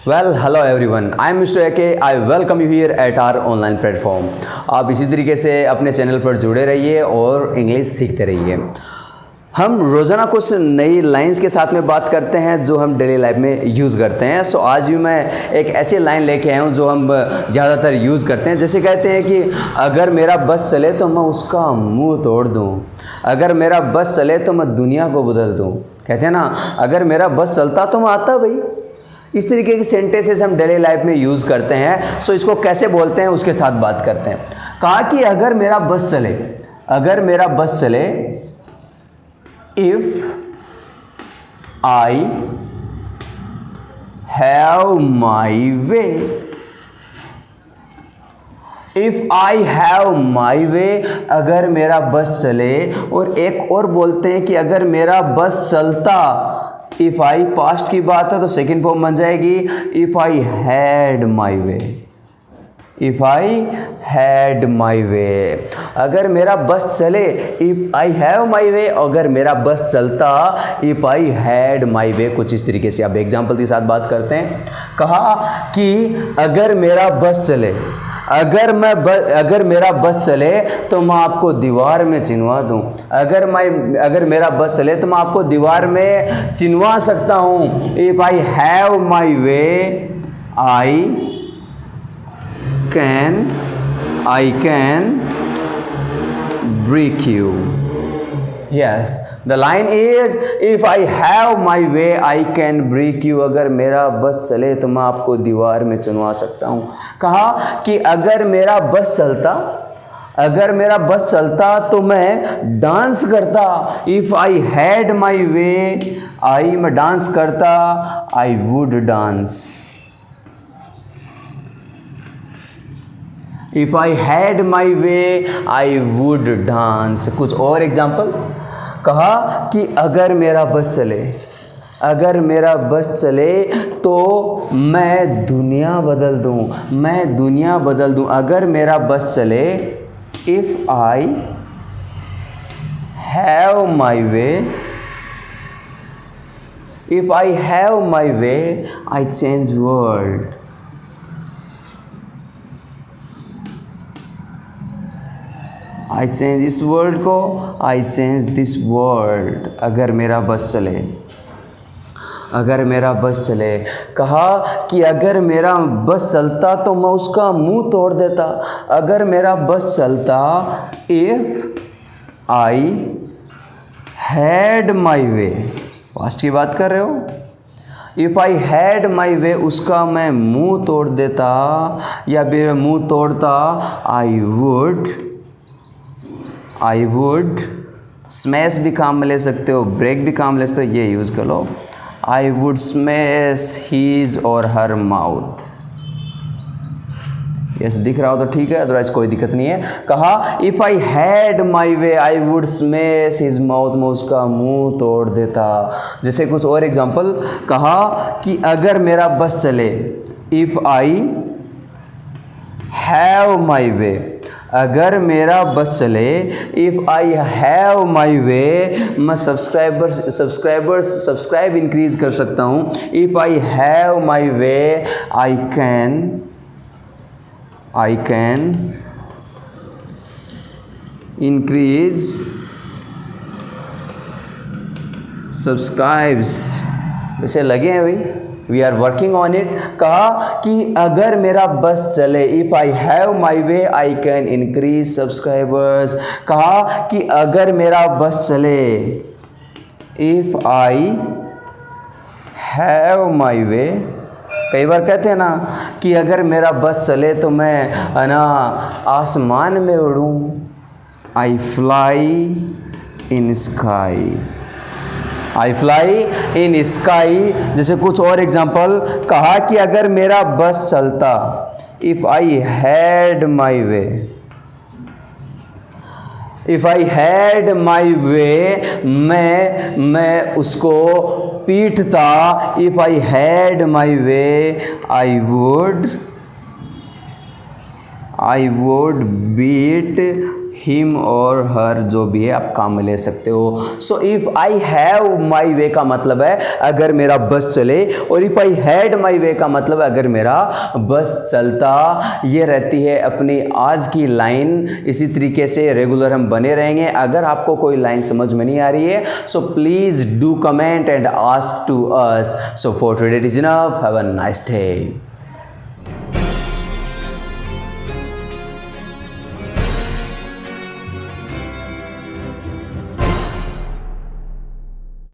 Well hello everyone, I am mister AK। I welcome you here at our online platform. आप इसी तरीके से अपने चैनल पर जुड़े रहिए और इंग्लिश सीखते रहिए। हम रोज़ाना कुछ नई लाइंस के साथ में बात करते हैं जो हम डेली लाइफ में यूज़ करते हैं। सो आज भी मैं एक ऐसी लाइन लेके आया हूँ जो हम ज़्यादातर यूज़ करते हैं। जैसे कहते हैं कि अगर मेरा बस चले तो मैं उसका मुंह तोड़ दूँ, अगर मेरा बस चले तो मैं दुनिया को बदल दूँ। कहते हैं ना, अगर मेरा बस चलता तो मैं आता भाई। इस तरीके की सेंटेंसेस हम डेली लाइफ में यूज़ करते हैं। सो इसको कैसे बोलते हैं उसके साथ बात करते हैं। कहा कि अगर मेरा बस चले, अगर मेरा बस चले, if I have my way, if I have my way, अगर मेरा बस चले। और एक और बोलते हैं कि अगर मेरा बस चलता, इफ आई पास्ट की बात है तो सेकेंड फॉर्म बन जाएगी if I had my way, if I had my way. अगर मेरा बस चले, if I have my way, अगर मेरा बस चलता, इफ आई हैड माई वे। कुछ इस तरीके से अब एग्जाम्पल के साथ बात करते हैं। कहा कि अगर मेरा बस चले, अगर मेरा बस चले तो मैं आपको दीवार में चिनवा दूं। अगर मेरा बस चले तो मैं आपको दीवार में चिनवा सकता हूं। If I have my way, I can break you. Yes, the line is if I have my way I can break you. अगर मेरा बस चले तो मैं आपको दीवार में चुनवा सकता हूँ। कहा कि अगर मेरा बस चलता, अगर मेरा बस चलता तो मैं डांस करता। If I had my way, आई मैं डांस करता, I would dance. If I had my way I would dance. कुछ और एग्जाम्पल। कहा कि अगर मेरा बस चले, अगर मेरा बस चले तो मैं दुनिया बदल दूं, मैं दुनिया बदल दूं। अगर मेरा बस चले, if I have my way, if I have my way I change world. I change इस वर्ल्ड को, आई चेंज दिस वर्ल्ड। अगर मेरा बस चले, अगर मेरा बस चले। कहा कि अगर मेरा बस चलता तो मैं उसका मुंह तोड़ देता। अगर मेरा बस चलता, if I had my way, past की बात कर रहे हो। इफ आई हैड माई वे, उसका मैं मुंह तोड़ देता या फिर मुंह तोड़ता। आई वुड स्मैश भी काम में ले सकते हो, ब्रेक भी काम ले सकते हो, ये यूज़ कर लो। आई वुड स्मैश हीज और हर माउथ। यस, दिख रहा हो तो ठीक है, अदरवाइज कोई दिक्कत नहीं है। कहा if I had my way I would smash his mouth, मैं उसका मुंह तोड़ देता। जैसे कुछ और एग्जाम्पल। कहा कि अगर मेरा बस चले, if I have my way, अगर मेरा बस चले, if I have my way, मैं सब्सक्राइब इंक्रीज कर सकता हूँ। If I have my way I can increase subscribes. वैसे लगे हैं भाई, we are working on it. कहा कि अगर मेरा बस चले, if I have my way I can increase subscribers. कहा कि अगर मेरा बस चले, इफ आई हैव माई वे। कई बार कहते हैं ना कि अगर मेरा बस चले तो मैं ना आसमान में उड़ूं। I fly in sky, I fly in sky. जैसे कुछ और एग्जाम्पल। कहा कि अगर मेरा बस चलता, if I had my way, if I had my way, मैं उसको पीटता। If I had my way I would beat him और हर, जो भी है आप काम में ले सकते हो। So if I have my वे का मतलब है अगर मेरा बस चले, और इफ़ आई हैड माई वे का मतलब है अगर मेरा बस चलता। ये रहती है अपनी आज की लाइन। इसी तरीके से रेगुलर हम बने रहेंगे। अगर आपको कोई लाइन समझ में नहीं आ रही है so please do comment and ask to us. So for today it is enough. Have a nice day.